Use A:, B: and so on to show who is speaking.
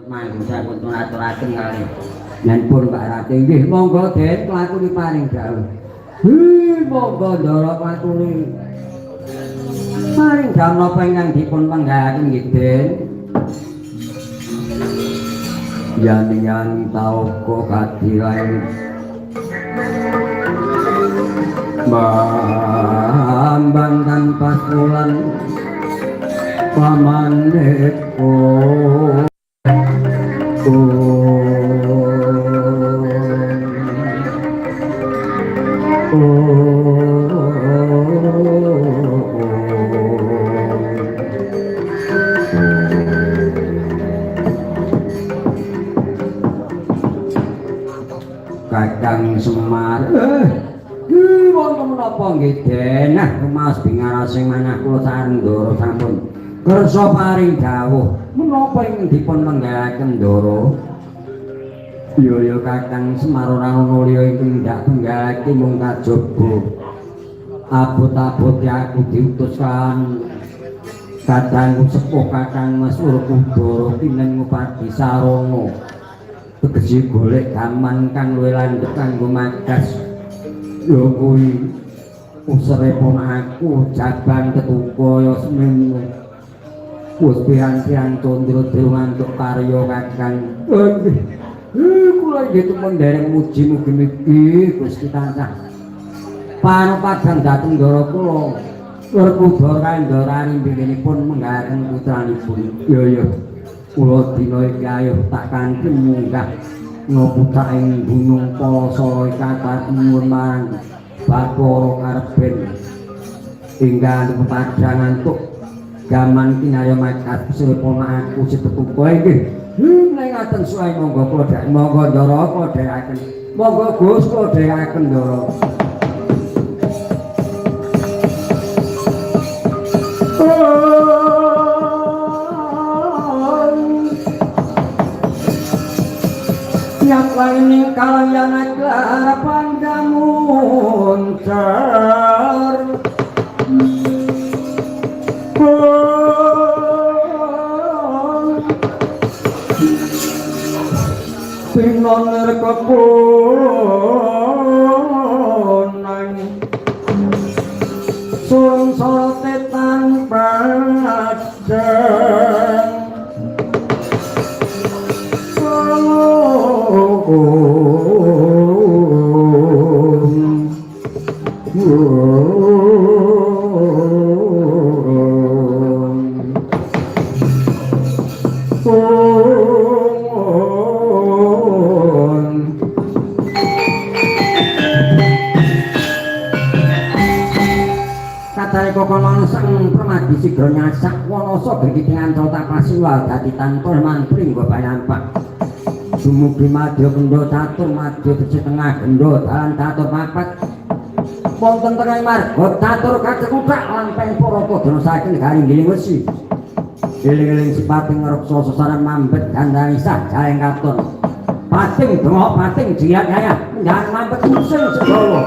A: Manggung sampun aturaken kalih yen pun Pak Rati nggih monggo Den kelakune paring dawuh. Monggo Ndara kelakune paring dawuh napa ingkang dipun penggalaken nggih Den. Yan tauko kadilae Bambang tanpa sulan pamaneko Kadang Semar wonten menapa nggih Den rumaos bingarasing manah kula sareng Ndara sampun kersa paring dawuh menapa ing dipun penggalaken Ndara. Ya Kakang Semar ora ana liya ing ndak tunggalake mung kajaba abot-abot aku diutus kan kadang sepuh Kakang Mas Urkudara pineng ngupadi sarana tegese golek gaman kang luwih landhep kanggo magas. Ya kuwi usere ponakku jabang ketungkaya semene wis pian-pian condro dewa ngantuk karya Kakang. Kula nggih tumpun dereng muji mugi-mugi Gusti tansah panupadang dhateng Ndara kula Werkudara kandhara rimbinipun menggalaken putranipun. Ya kula dina iki ayo tak kanthi munggah ngoputak ing gunung Palasa kata nyuwun marang Bathara Karben ingkang pepadang antuk gaman kinaya makat siripana aku seteku kowe nggih. Ngaten suai monggo kula dhek monggo Ndara kula dhekaken monggo Gus kula dhekaken Ndara. Yang lain kalian agar pandamuncar pinoner kepunang surung sotetan padang kokono sang permadi sigra nyasak wanasa begitingan rota pasiwal dadi tanpa mantring go bayampak dumugi madya kendha catur madya becik tengah gendha dalan catur papat wonten tengah marga catur kacekuthak lan peng para padha saking garing giling wesi giling-giling sipating ngreksa sesaran mambet gandane sah jaeng katon pating dongok pating jiat yaya jangan mambet sing sedawa